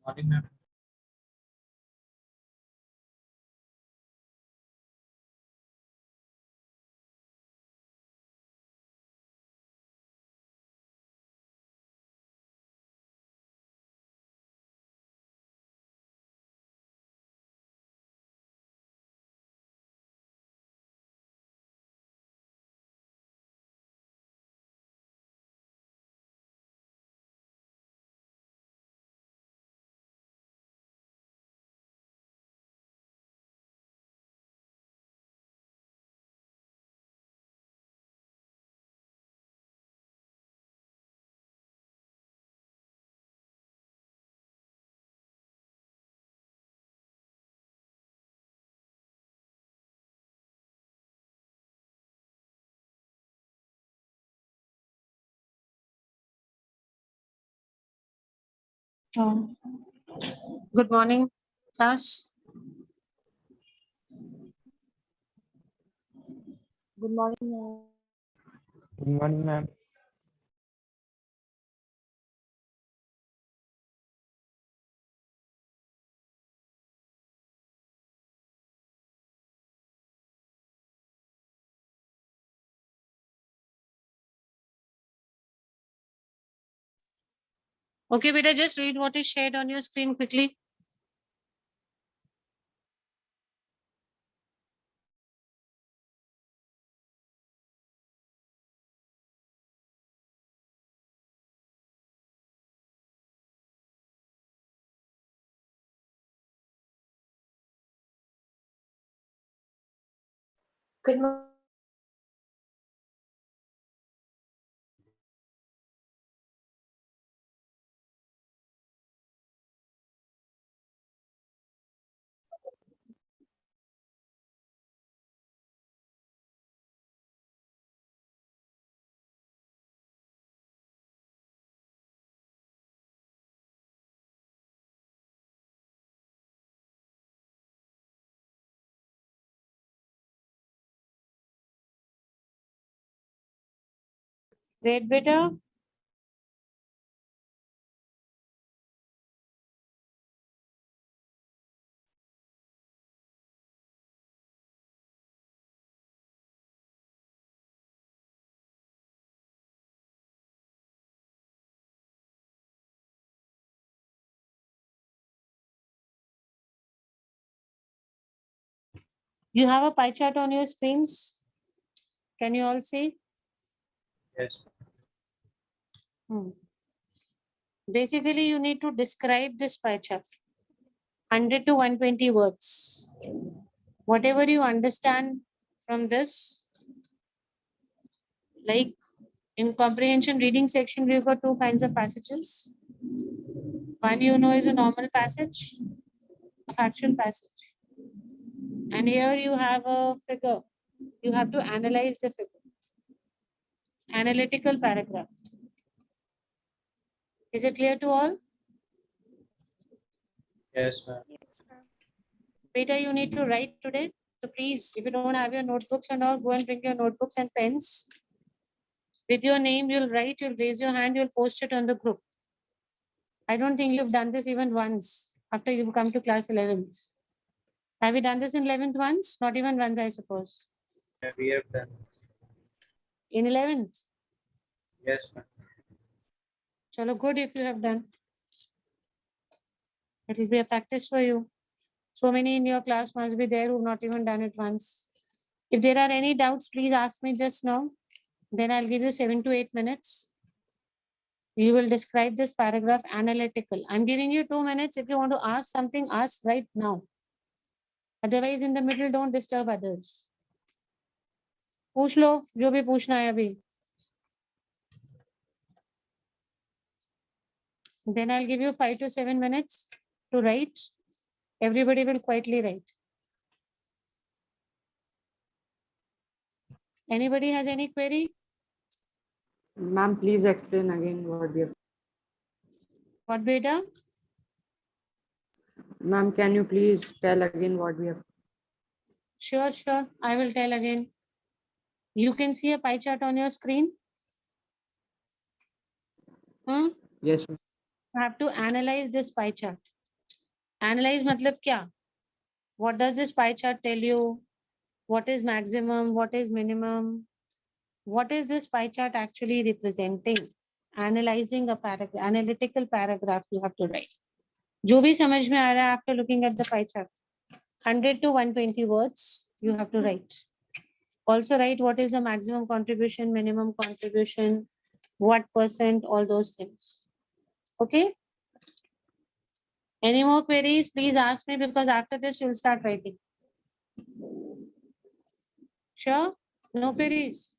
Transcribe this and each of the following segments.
Morning, ma'am. Good morning, class. Good morning. Good morning, ma'am. Okay, beta, just read what is shared on your screen quickly. Good morning. Read, beta. You have a pie chart on your screens. Can you all see? Yes. Basically, you need to describe this pie chart. 100 to 120 words. Whatever you understand from this, like in comprehension reading section, we've got two kinds of passages. One you know is a normal passage, a factual passage. And here you have a figure. You have to analyze the figure. Analytical paragraph. Is it clear to all? Yes, ma'am. Beta, you need to write today. So please, if you don't have your notebooks and all, go and bring your notebooks and pens. With your name, you'll write, you'll raise your hand, you'll post it on the group. I don't think you've done this even once after you've come to class 11th. Have you done this in 11th once? Not even once, I suppose. Yeah, we have done. In 11th? Yes, ma'am. Chalo, good if you have done. It will be a practice for you. So many in your class must be there who've not even done it once. If there are any doubts, please ask me just now. Then I'll give you 7 to 8 minutes. You will describe this paragraph analytical. I'm giving you 2 minutes. If you want to ask something, ask right now. Otherwise, in the middle, don't disturb others. पूछ लो जो भी पूछना है अभी. Then I'll give you 5 to 7 minutes to write. Everybody will quietly write. Anybody has any query? Ma'am, please explain again what we have. What, beta? Ma'am, can you please tell again what we have? Sure, sure. I will tell again. You can see a pie chart on your screen. Yes, ma'am. You have to analyze this pie chart. Analyze मतलब क्या? What does this pie chart tell you? What is maximum? What is minimum? What is this pie chart actually representing? Analyzing a paragraph, analytical paragraph you have to write. जो भी समझ में आ रहा है after looking at the pie chart, 100 to 120 words you have to write. Also write what is the maximum contribution, minimum contribution, what percent, all those things. Okay. Any more queries? Please ask me, because after this you'll start writing. Sure? No queries?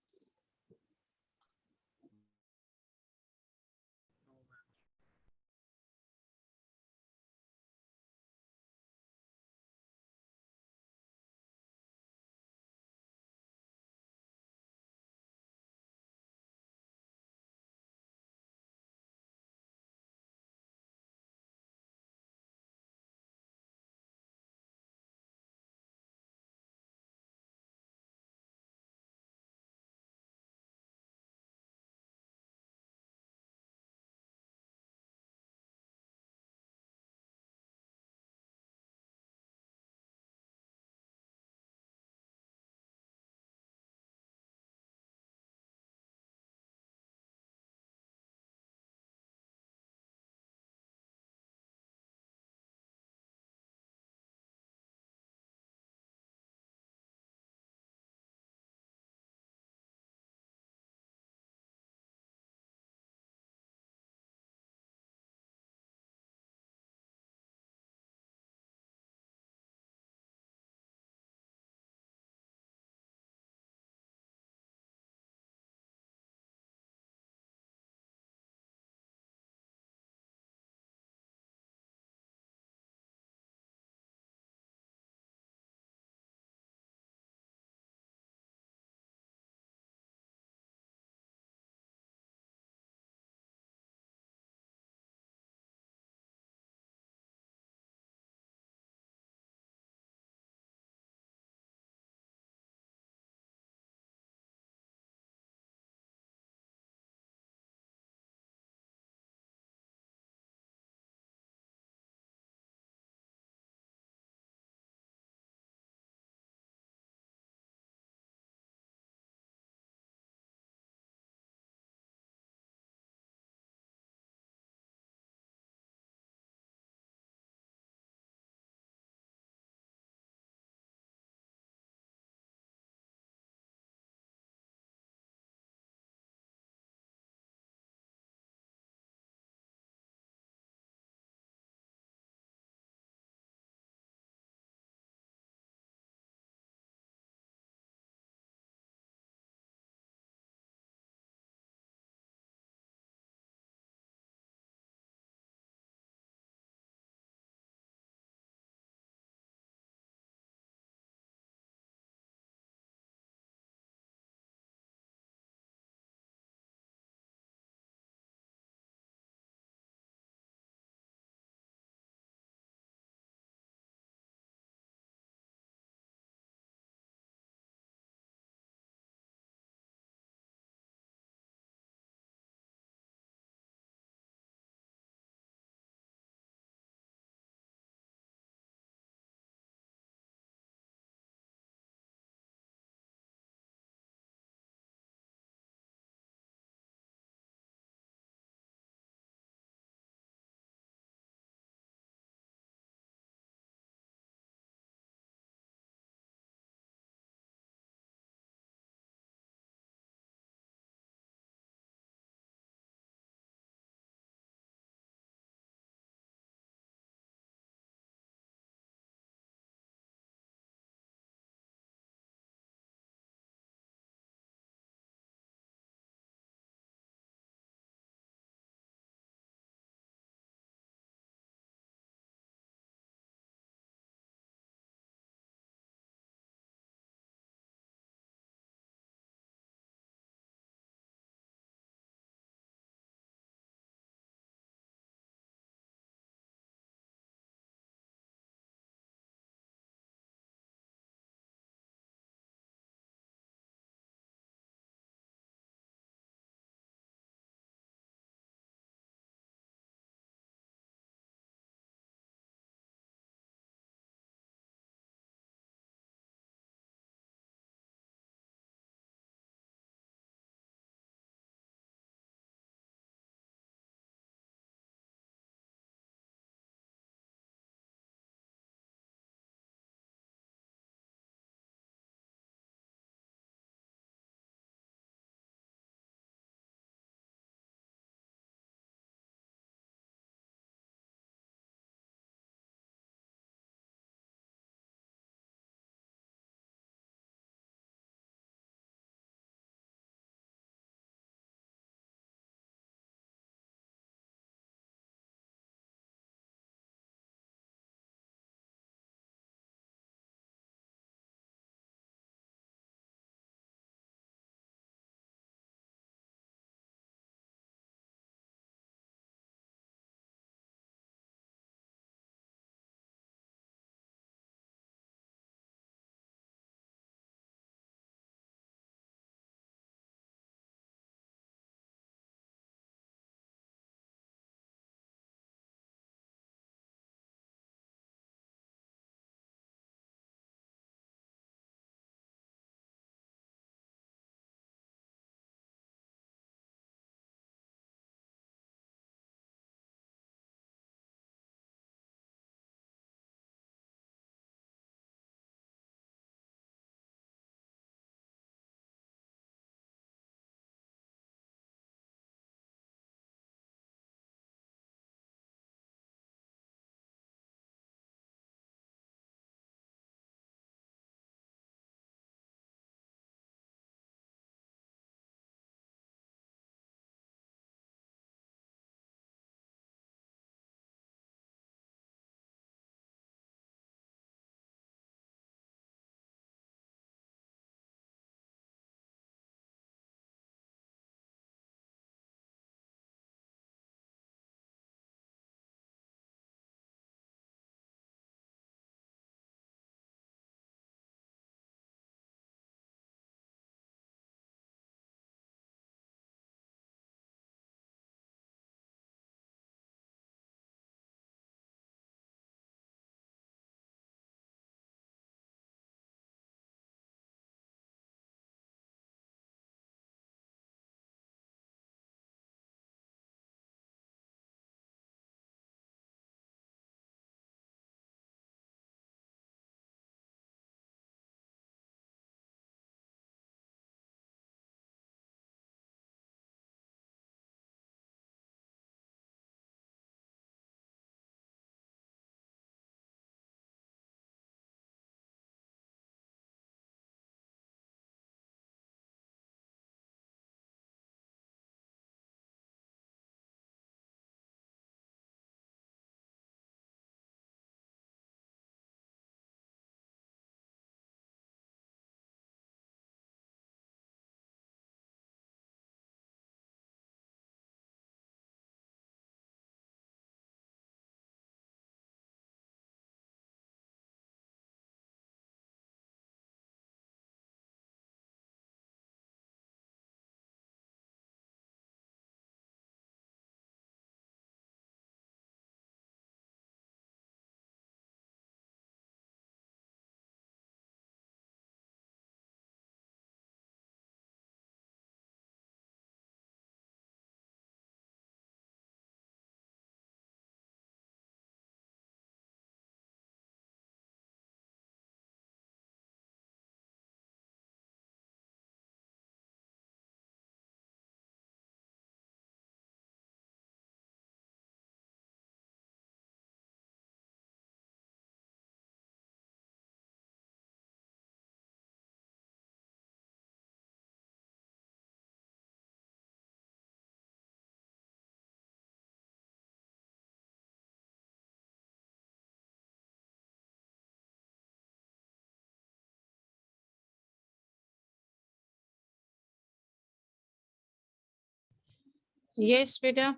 Yes, beta.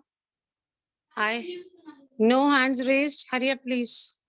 Hi. No hands raised. Hurry up, please.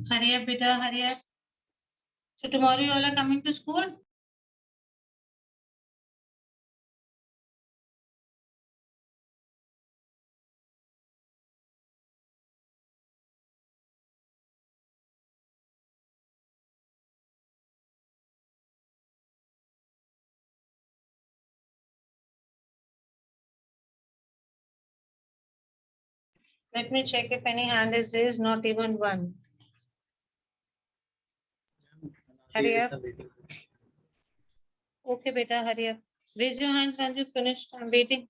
Hurry up, beta. Hurry up. So tomorrow you all are coming to school? Let me check if any hand is raised, not even one. Hurry up. Okay, beta, hurry up. Raise your hands when you finished. I'm waiting.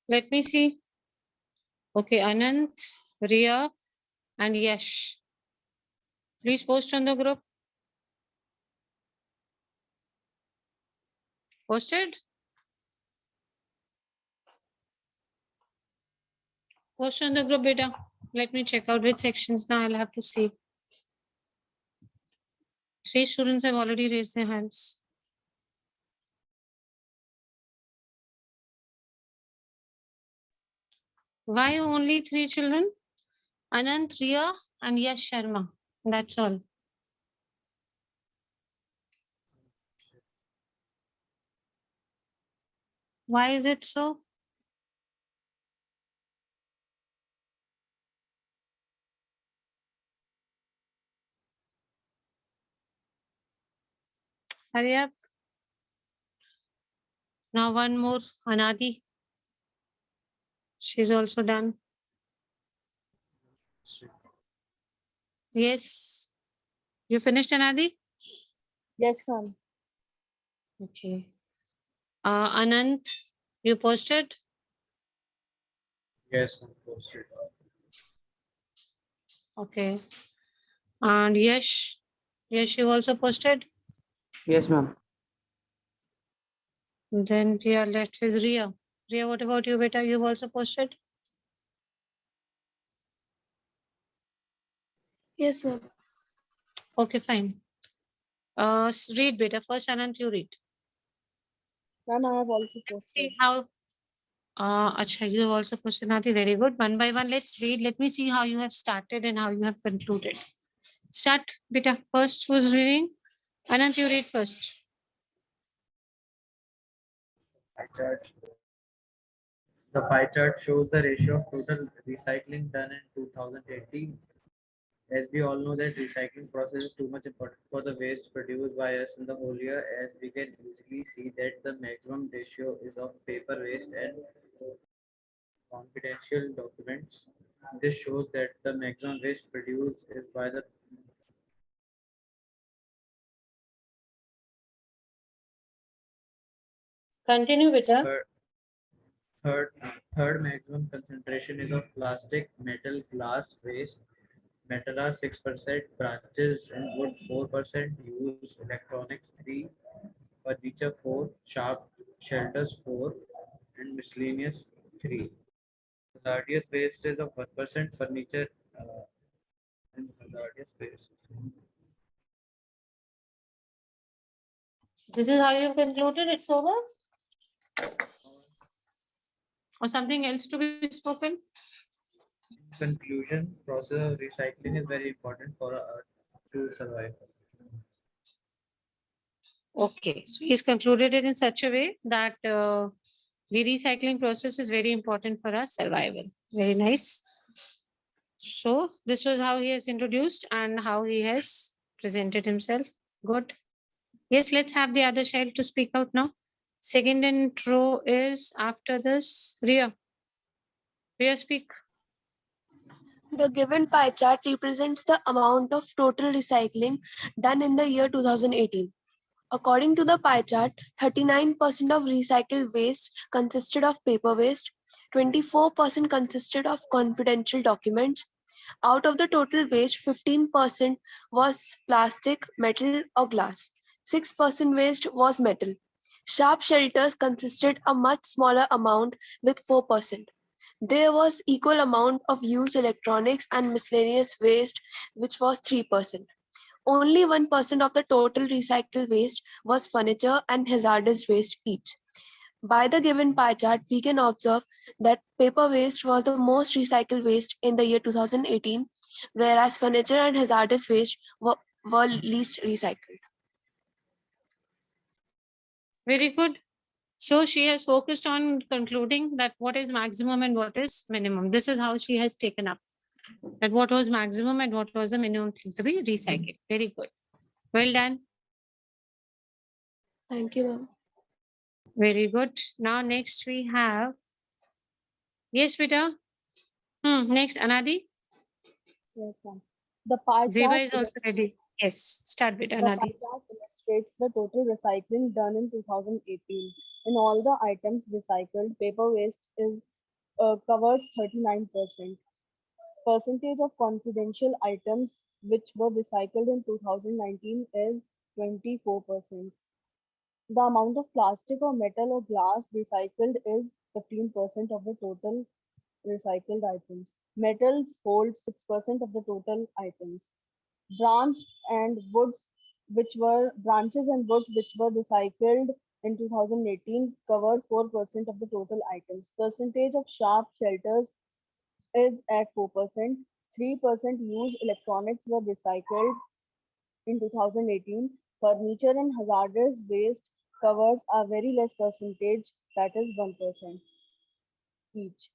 Let me see. Okay, Anant, Ria, and Yash. Please post on the group. Posted? Post on the group, beta. Let me check out which sections now. I'll have to see. 3 students have already raised their hands. Why only 3 children? Anant, Ria, and Yash Sharma. That's all. Why is it so? Hurry up. Now one more, Anadi. She's also done. Yes. You finished, Anadi? Yes, ma'am. Okay. Anant, you posted? Yes, ma'am. Posted. Okay. And Yash, you also posted? Yes, ma'am. Then we are left with Ria. Ria, what about you, beta? You've also posted? Yes, ma'am. Okay, fine. Read, beta. First, Anant, you read. Ma'am, I have also posted. See how. Acha, you have also posted, Nati. Very good. One by one, let's read. Let me see how you have started and how you have concluded. Start, beta. First, who's reading? Anant, you read first. Pie chart. The pie chart shows the ratio of total recycling done in 2018. As we all know that recycling process is too much important for the waste produced by us in the whole year, as we can easily see that the maximum ratio is of paper waste and confidential documents. This shows that the maximum waste produced is by the Continue, beta. third, third, third maximum concentration is of plastic, metal, glass waste. Metal are 6%, branches and wood 4%, used electronics 3, furniture 4, sharp shelters 4, and miscellaneous 3. Hazardous waste is of 1%, furniture and hazardous waste. This is how you concluded. It's over. Or something else to be spoken? Conclusion, process of recycling is very important for to survive. Okay, so he's concluded it in such a way that the recycling process is very important for our survival. Very nice. So this was how he has introduced and how he has presented himself. Good. Yes, let's have the other child to speak out now. Second intro is after this, Ria. Ria, speak. The given pie chart represents the amount of total recycling done in the year 2018. According to the pie chart, 39% of recycled waste consisted of paper waste, 24% consisted of confidential documents. Out of the total waste, 15% was plastic, metal, or glass. 6% waste was metal. Sharp shelters consisted a much smaller amount with 4%. There was equal amount of used electronics and miscellaneous waste, which was 3%. Only 1% of the total recycled waste was furniture and hazardous waste each. By the given pie chart, we can observe that paper waste was the most recycled waste in the year 2018, whereas furniture and hazardous waste were least recycled. Very good. So she has focused on concluding that what is maximum and what is minimum. This is how she has taken up that what was maximum and what was the minimum thing to be recycled. Very good. Well done. Thank you, ma'am. Very good. Now next we have. Yes, Peter. Next, Anadi. Yes, ma'am. The pie Zeba chart is also ready. Yes, start with The pie Anadi. chart illustrates the total recycling done in 2018. In all the items recycled, paper waste is covers 39%. Percentage of confidential items which were recycled in 2019 is 24%. The amount of plastic or metal or glass recycled is 15% of the total recycled items. Metals hold 6% of the total items. Branches and woods which were recycled in 2018 covers 4% of the total items. Percentage of sharp shelters is at 4%. 3% used electronics were recycled in 2018. Furniture and hazardous waste covers a very less percentage, that is 1% each.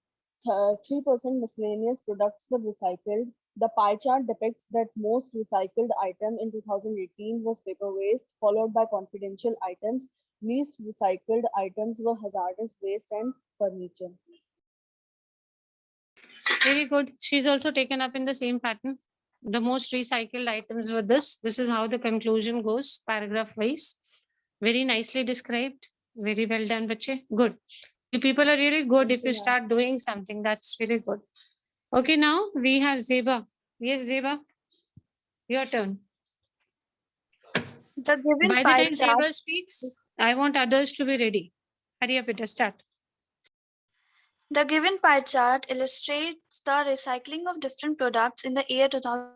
3% miscellaneous products were recycled. The pie chart depicts that most recycled item in 2018 was paper waste, followed by confidential items. Least recycled items were hazardous waste and furniture. Very good. She's also taken up in the same pattern. The most recycled items were this. This is how the conclusion goes, paragraph wise. Very nicely described. Very well done, Bache. Good. You people are really good if you start doing something. That's really good. Okay, now we have Zeba. Yes, Zeba. Your turn. The given By the pie time chart, Zeba speaks, I want others to be ready. Hurry up, Peter. Start. the given pie chart illustrates the recycling of different products in the year 2000.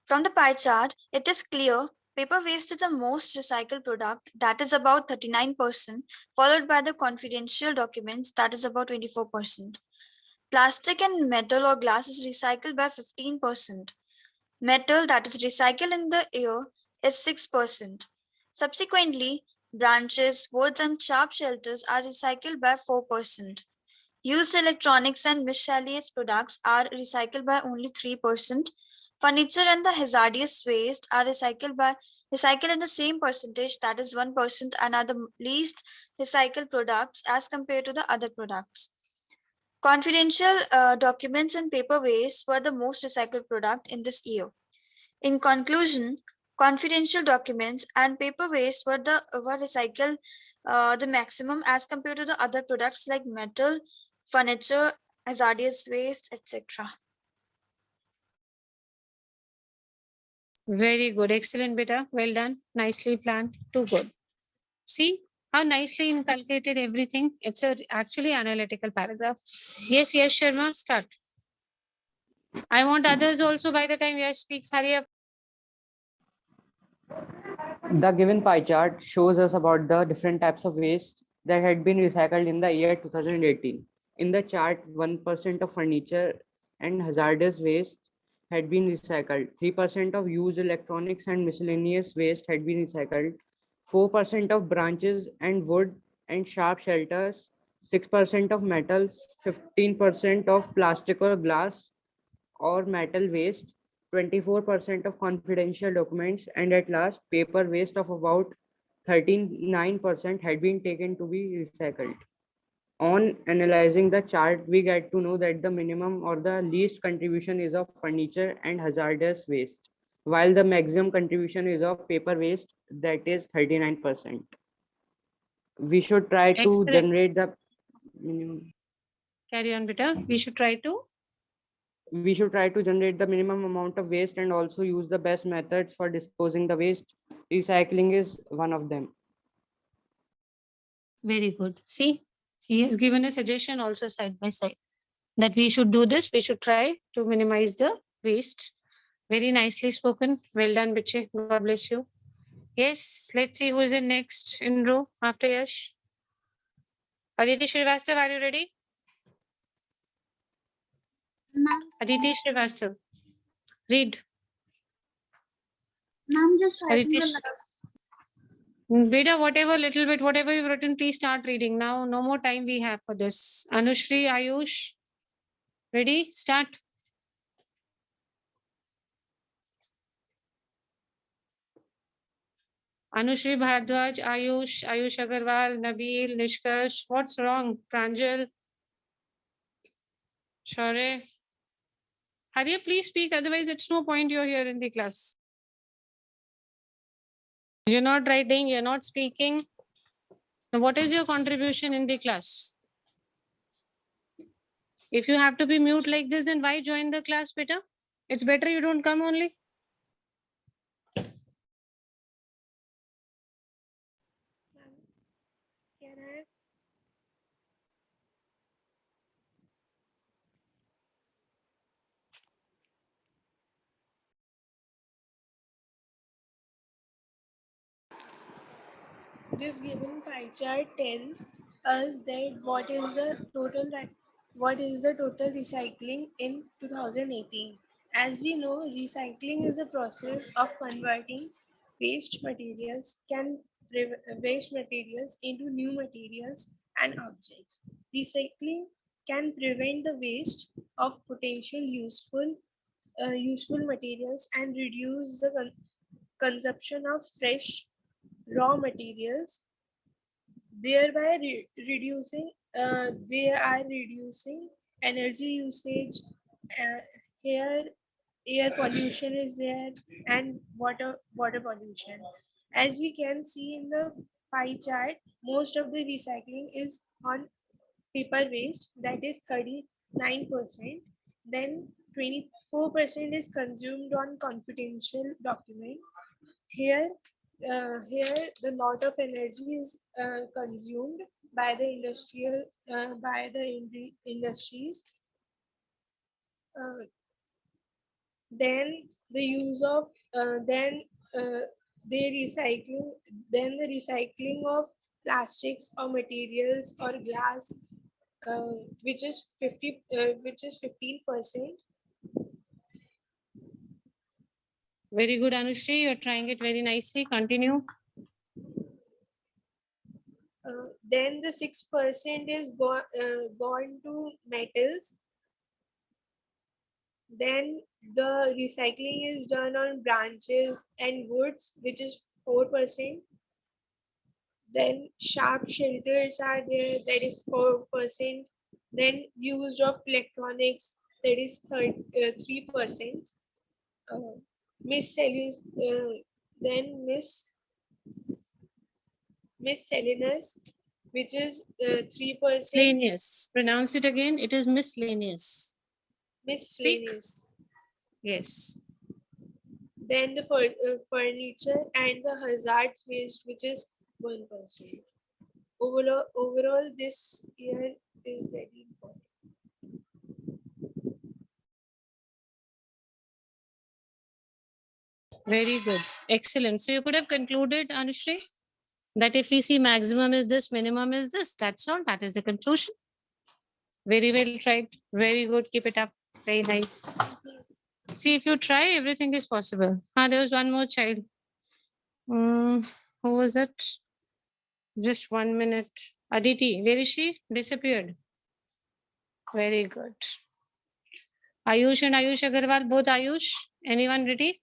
From the pie chart, it is clear paper waste is the most recycled product, that is about 39%, followed by the confidential documents, that is about 24%. Plastic and metal or glass is recycled by 15%. Metal that is recycled in the air is 6%. Subsequently, branches, woods, and sharp shelters are recycled by 4%. Used electronics and miscellaneous products are recycled by only 3%. Furniture and the hazardous waste are recycled in the same percentage, that is 1%, and are the least recycled products as compared to the other products. Confidential documents and paper waste were the most recycled product in this year. In conclusion, confidential documents and paper waste were recycled the maximum as compared to the other products like metal, furniture, hazardous waste, etc. Very good. Excellent, Beta. Well done. Nicely planned. Too good. See how nicely inculcated everything. It's actually analytical paragraph. Yes, Sharma, start. I want others also by the time Yash speaks. Hurry up. The given pie chart shows us about the different types of waste that had been recycled in the year 2018. In the chart, 1% of furniture and hazardous waste had been recycled. 3% of used electronics and miscellaneous waste had been recycled. 4% of branches and wood and sharp shelters. 6% of metals. 15% of plastic or glass or metal waste. 24% of confidential documents, and at last, paper waste of about 39% had been taken to be recycled. On analyzing the chart, we get to know that the minimum or the least contribution is of furniture and hazardous waste, while the maximum contribution is of paper waste, that is 39%. We should try to Excellent. generate the minimum. Carry on, Beta. We should try to generate the minimum amount of waste and also use the best methods for disposing the waste. Recycling is one of them. Very good. See, he has given a suggestion also side by side that we should do this. We should try to minimize the waste. Very nicely spoken. Well done, Biche. God bless you. Yes, let's see who is in next in row after Yash. Aditi Srivastav, are you ready? Ma'am, Aditi Srivastav, read. ma'am, just writing Aditi. Beta, whatever, little bit, whatever you've written, please start reading now. No more time we have for this. Anushri, Ayush, ready? Start. Anushri Bhardwaj, Ayush Agarwal, Nabil, Nishkash. What's wrong? Pranjal, Shore. Hurry up, please speak. Otherwise, it's no point you're here in the class. You're not writing, you're not speaking. Now, what is your contribution in the class? If you have to be mute like this, then why join the class, Peter? It's better you don't come only. Can I? This given pie chart tells us that what is the total recycling in 2018. As we know, recycling is a process of converting waste materials waste materials into new materials and objects. Recycling can prevent the waste of potential useful materials and reduce the consumption of fresh raw materials, thereby they are reducing energy usage. uh, Here air pollution is there, and water pollution. As we can see in the pie chart, most of the recycling is on paper waste, that is 39%. Then 24% is consumed on confidential document. Here, the lot of energy is consumed by the industries. Uh, then the use of then they recycling then the recycling of plastics or materials or glass, uh, which is 15%. Very good, Anushri. You're trying it very nicely. Continue. Then the 6% is gone to metals. Then the recycling is done on branches and woods, which is 4%. Then sharp shelters are there, that is 4%. Then use of electronics, that is 3%. Uh, miscellaneous, then miscellaneous, which is 3%. Miscellaneous. Pronounce it again. It is miscellaneous. Miscellaneous. Yes. Then the furniture and the hazard waste, which is 1%. Overall, this year is very important. Very good. Excellent. So you could have concluded, Anushri, that if we see maximum is this, minimum is this, that's all. That is the conclusion. Very well tried. Very good. Keep it up. Very nice. See, if you try, everything is possible. There was one more child. Who was it? Just 1 minute. Aditi, where is she? Disappeared. Very good. Ayush and Ayush Agarwal, both Ayush. Anyone ready?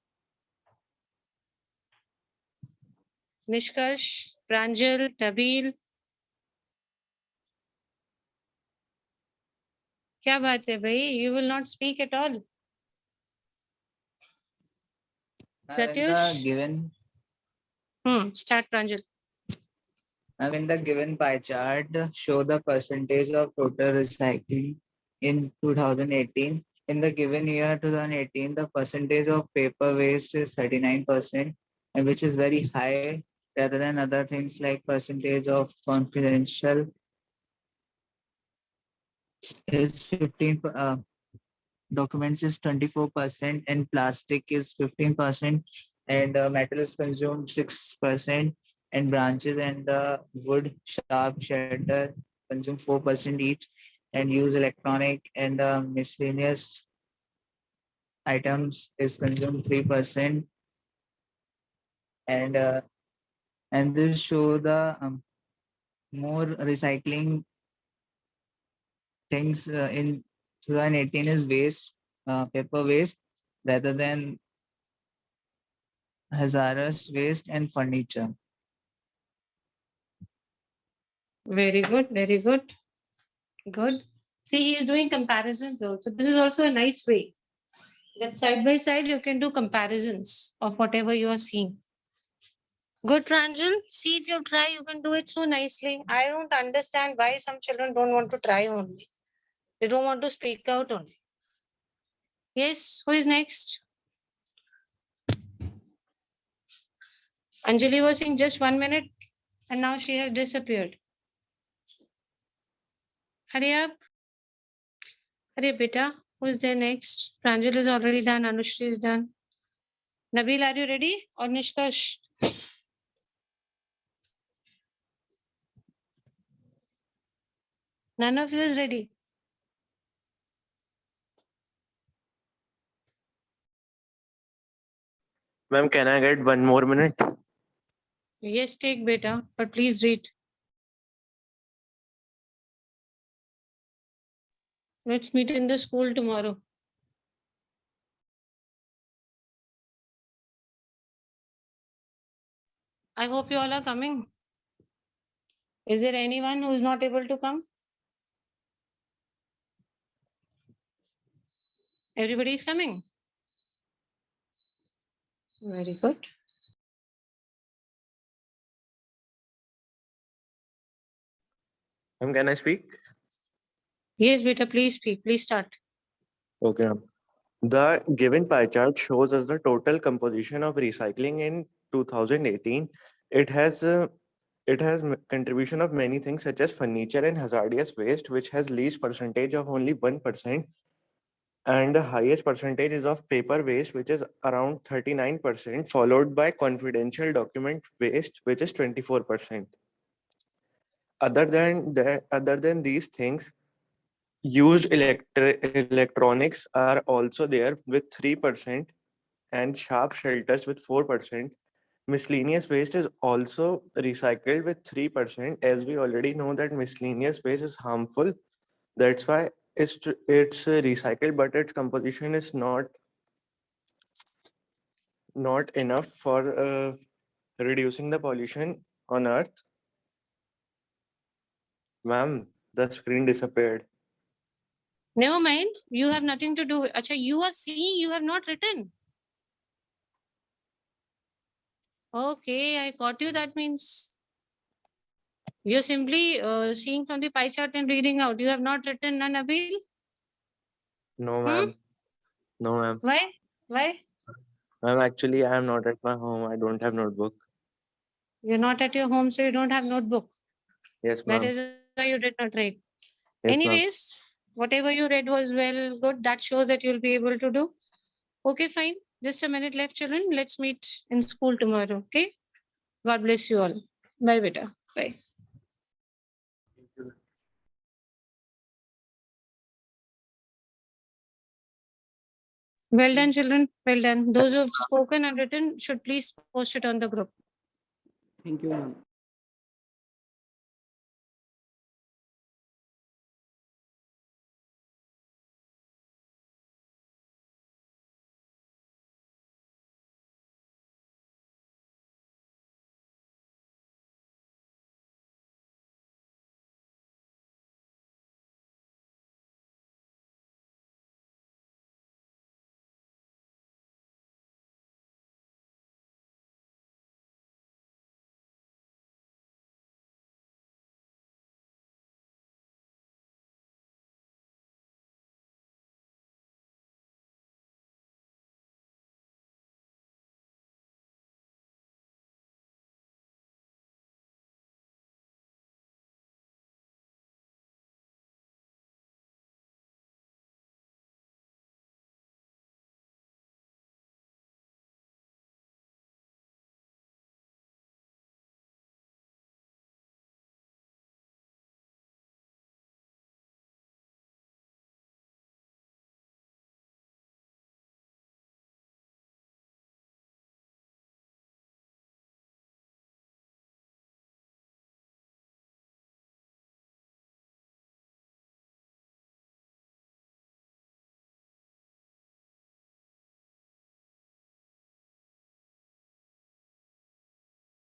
Nishkarsh, Pranjal, Nabil. क्या बात है भाई? You will not speak at all. In the Pratyush? given, Start, Pranjal. in the given pie chart, show the percentage of total recycling in 2018. In the given year 2018, the percentage of paper waste is 39%, and which is very high rather than other things like percentage of confidential is 15. Documents is 24% and plastic is 15%, and metal is consumed 6%, and branches and the wood sharp shelter consume 4% each, and use electronic and miscellaneous items is consumed 3%. And this show the more recycling things in 2018 is waste, paper waste rather than hazardous waste and furniture. Very good. Very good. Good. See, he is doing comparisons also. This is also a nice way that side by side you can do comparisons of whatever you are seeing. Good, Pranjal. See, if you try, you can do it so nicely. I don't understand why some children don't want to try only. They don't want to speak out only. Yes, who is next? Anjali was saying just 1 minute and now she has disappeared. Hurry up. Hurry up, beta. Who is there next? Pranjal is already done. Anushri is done. Nabil, are you ready? Or Nishkash? None of you is ready. Ma'am, can I get 1 more minute? Yes, take beta, but please read. Let's meet in the school tomorrow. I hope you all are coming. Is there anyone who is not able to come? Everybody is coming. Very good. Ma'am, can I speak? Yes, beta, please speak. Please start. Okay, ma'am. The given pie chart shows us the total composition of recycling in 2018. It has contribution of many things such as furniture and hazardous waste, which has least percentage of only 1%, and the highest percentage is of paper waste, which is around 39%, followed by confidential document waste, which is 24%. Other than these things, used electronics are also there with 3%, and sharp shelters with 4%. Miscellaneous waste is also recycled with 3%, as we already know that miscellaneous waste is harmful. That's why it's recycled, but its composition is not enough for reducing the pollution on Earth. Ma'am, the screen disappeared. Never mind. You have nothing to do with. Acha, you are seeing, you have not written. Okay, I got you. That means you're simply seeing from the pie chart and reading out. You have not written, na, Nabil? No, ma'am. No, ma'am. Why? Why? Ma'am, actually, I am not at my home. I don't have notebook. You're not at your home, so you don't have notebook. Yes, That ma'am. is why you did not write. Yes, ma'am. Anyways, whatever you read was well good. That shows that you'll be able to do. Okay, fine. Just a minute left, children. Let's meet in school tomorrow. Okay. God bless you all. Bye, beta. Bye. Well done, children. Well done. Those who have spoken and written should please post it on the group. Thank you, ma'am.